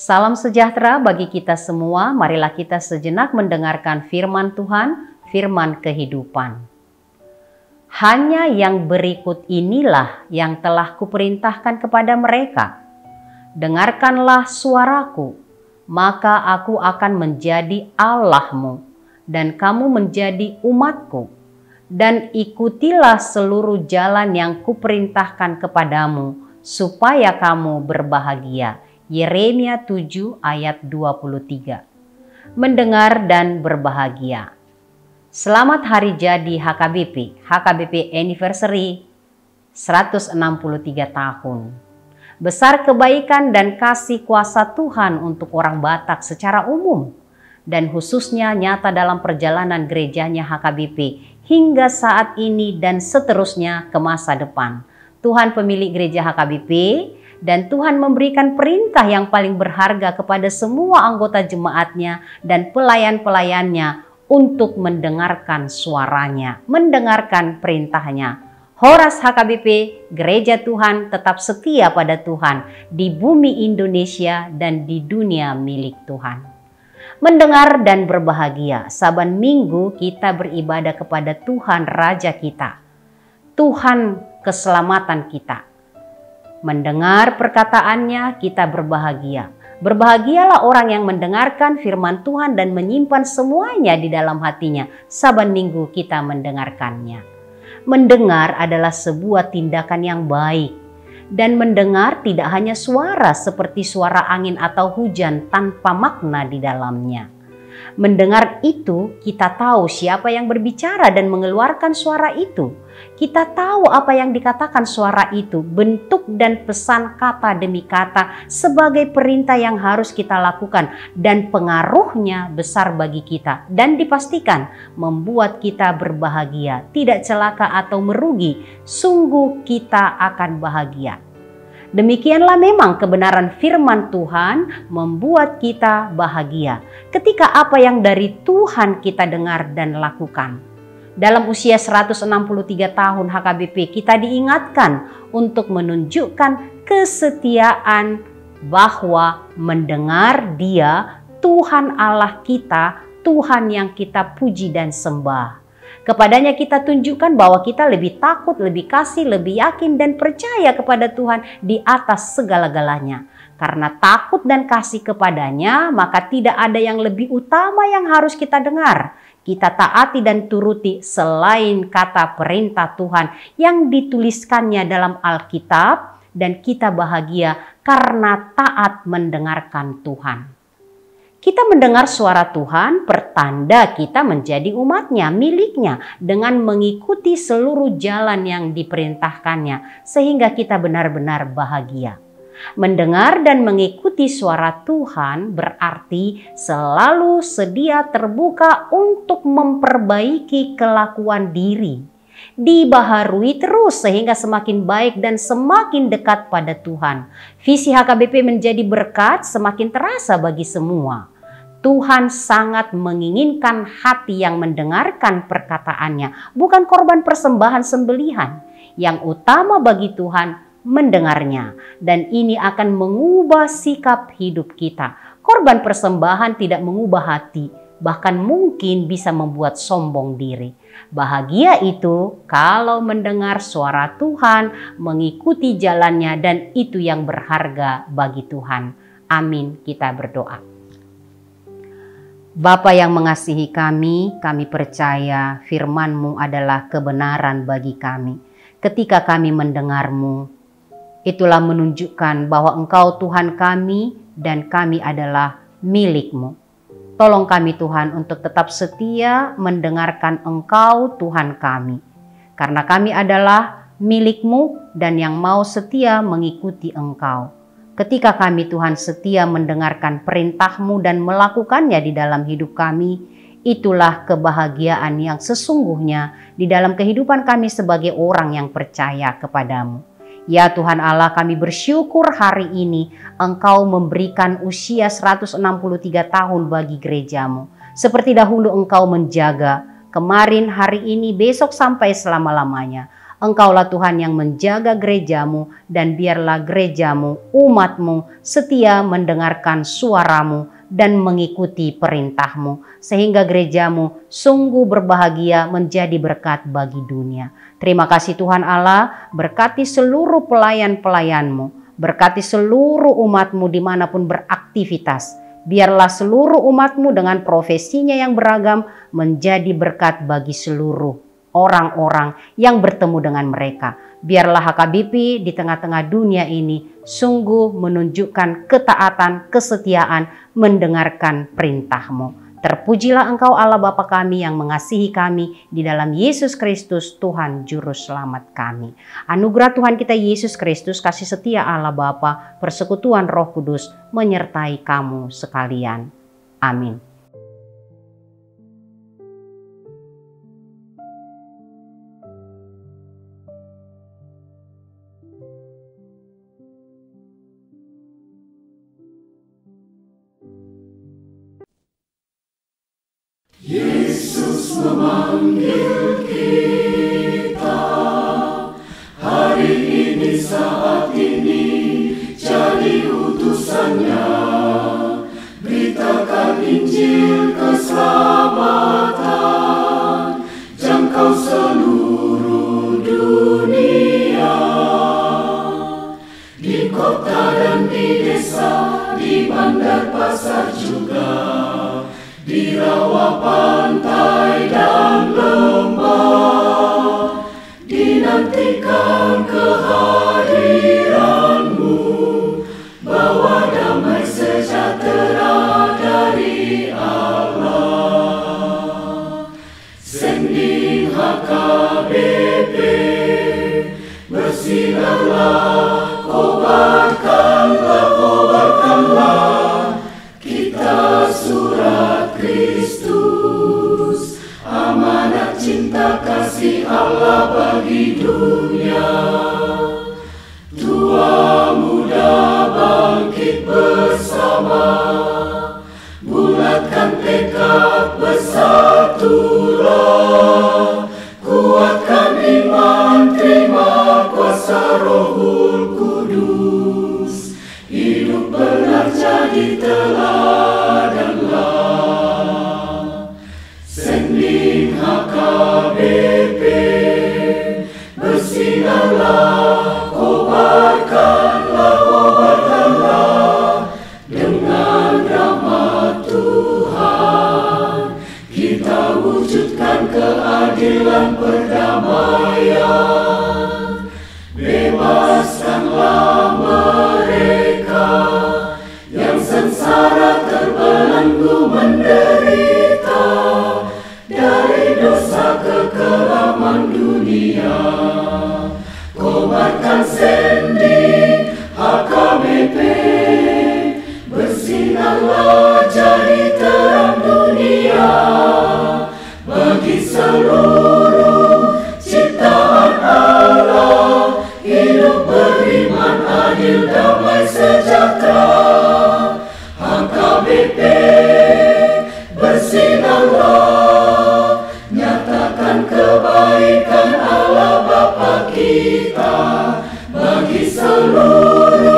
Salam sejahtera bagi kita semua. Marilah kita sejenak mendengarkan firman Tuhan, firman kehidupan. Hanya yang berikut inilah yang telah kuperintahkan kepada mereka. Dengarkanlah suaraku, maka aku akan menjadi Allahmu, dan kamu menjadi umatku. Dan ikutilah seluruh jalan yang kuperintahkan kepadamu, supaya kamu berbahagia. Yeremia 7 ayat 23. Mendengar dan berbahagia. Selamat hari jadi HKBP Anniversary 163 tahun. Besar kebaikan dan kasih kuasa Tuhan untuk orang Batak secara umum, dan khususnya nyata dalam perjalanan gerejanya HKBP hingga saat ini dan seterusnya ke masa depan. Tuhan pemilik gereja HKBP dan Tuhan memberikan perintah yang paling berharga kepada semua anggota jemaatnya dan pelayan-pelayannya untuk mendengarkan suaranya, mendengarkan perintahnya. Horas HKBP, Gereja Tuhan tetap setia pada Tuhan di bumi Indonesia dan di dunia milik Tuhan. Mendengar dan berbahagia, saban minggu kita beribadah kepada Tuhan Raja kita, Tuhan keselamatan kita. Mendengar perkataannya kita berbahagia. Berbahagialah orang yang mendengarkan firman Tuhan dan menyimpan semuanya di dalam hatinya. Saban minggu kita mendengarkannya. Mendengar adalah sebuah tindakan yang baik. Dan mendengar tidak hanya suara seperti suara angin atau hujan tanpa makna di dalamnya. Mendengar itu kita tahu siapa yang berbicara dan mengeluarkan suara itu. Kita tahu apa yang dikatakan suara itu, bentuk dan pesan kata demi kata sebagai perintah yang harus kita lakukan dan pengaruhnya besar bagi kita dan dipastikan membuat kita berbahagia, tidak celaka atau merugi, sungguh kita akan bahagia. Demikianlah memang kebenaran firman Tuhan membuat kita bahagia ketika apa yang dari Tuhan kita dengar dan lakukan. Dalam usia 163 tahun HKBP kita diingatkan untuk menunjukkan kesetiaan bahwa mendengar Dia, Tuhan Allah kita, Tuhan yang kita puji dan sembah. Kepadanya kita tunjukkan bahwa kita lebih takut, lebih kasih, lebih yakin dan percaya kepada Tuhan di atas segala-galanya. Karena takut dan kasih kepadanya, maka tidak ada yang lebih utama yang harus kita dengar. Kita taati dan turuti selain kata perintah Tuhan yang dituliskannya dalam Alkitab, dan kita bahagia karena taat mendengarkan Tuhan. Kita mendengar suara Tuhan pertanda kita menjadi umatnya, miliknya, dengan mengikuti seluruh jalan yang diperintahkannya sehingga kita benar-benar bahagia. Mendengar dan mengikuti suara Tuhan berarti selalu sedia terbuka untuk memperbaiki kelakuan diri. Dibaharui terus sehingga semakin baik dan semakin dekat pada Tuhan. Visi HKBP menjadi berkat semakin terasa bagi semua. Tuhan sangat menginginkan hati yang mendengarkan perkataannya, bukan korban persembahan sembelihan. Yang utama bagi Tuhan mendengarnya, dan ini akan mengubah sikap hidup kita. Korban persembahan tidak mengubah hati, bahkan mungkin bisa membuat sombong diri. Bahagia itu kalau mendengar suara Tuhan, mengikuti jalannya, dan itu yang berharga bagi Tuhan. Amin. Kita berdoa. Bapa yang mengasihi kami percaya firman-Mu adalah kebenaran bagi kami. Ketika kami mendengar-Mu, itulah menunjukkan bahwa Engkau Tuhan kami dan kami adalah milik-Mu. Tolong kami Tuhan untuk tetap setia mendengarkan Engkau Tuhan kami. Karena kami adalah milik-Mu dan yang mau setia mengikuti Engkau. Ketika kami Tuhan setia mendengarkan perintah-Mu dan melakukannya di dalam hidup kami, itulah kebahagiaan yang sesungguhnya di dalam kehidupan kami sebagai orang yang percaya kepadamu. Ya Tuhan Allah, kami bersyukur hari ini Engkau memberikan usia 163 tahun bagi gerejamu. Seperti dahulu Engkau menjaga, kemarin, hari ini, besok sampai selama-lamanya. Engkaulah Tuhan yang menjaga gerejamu, dan biarlah gerejamu, umatmu, setia mendengarkan suaramu dan mengikuti perintahmu, sehingga gerejamu sungguh berbahagia menjadi berkat bagi dunia. Terima kasih Tuhan Allah, berkati seluruh pelayan-pelayanmu, berkati seluruh umatmu dimanapun beraktivitas. Biarlah seluruh umatmu dengan profesinya yang beragam menjadi berkat bagi seluruh orang-orang yang bertemu dengan mereka. Biarlah HKBP di tengah-tengah dunia ini sungguh menunjukkan ketaatan, kesetiaan, mendengarkan perintah-Mu. Terpujilah Engkau Allah Bapa kami yang mengasihi kami di dalam Yesus Kristus Tuhan Juru Selamat kami. Anugerah Tuhan kita Yesus Kristus, kasih setia Allah Bapa, persekutuan Roh Kudus menyertai kamu sekalian. Amin. Yesus memanggil kita hari ini, saat ini, jadi utusannya. Beritakan Injil keselamatan, jangkau seluruh dunia. Di kota dan di desa, di bandar pasar juga, di rawa pantai dan lembah, dinantikan kehadiran-Mu, bawa damai sejahtera dari Allah. Sending HKBP, bersinarlah, kobarkanlah, kita surat Kristus, amanat cinta kasih Allah bagi dunia. Tua muda bangkit bersama, bulatkan tekad, bersatulah, kuatkan iman, terima kuasa Rohul Kudus, hidup benar jadi teladanlah. Sending HKBP, bersinarlah, kobarkanlah, dengan rahmat Tuhan kita wujudkan keadilan perdamaian. Bebaskanlah mereka yang sengsara terbelenggu menderita dari dosa kekelaman dunia. Kobarkan sending HKBP, bersinarlah jadi terang dunia bagi seluruh ciptaan Allah, hidup beriman, adil, damai, sejahtera. HKBP, bersinarlah, nyatakan kebaikan Allah Bapa kita bagi seluruh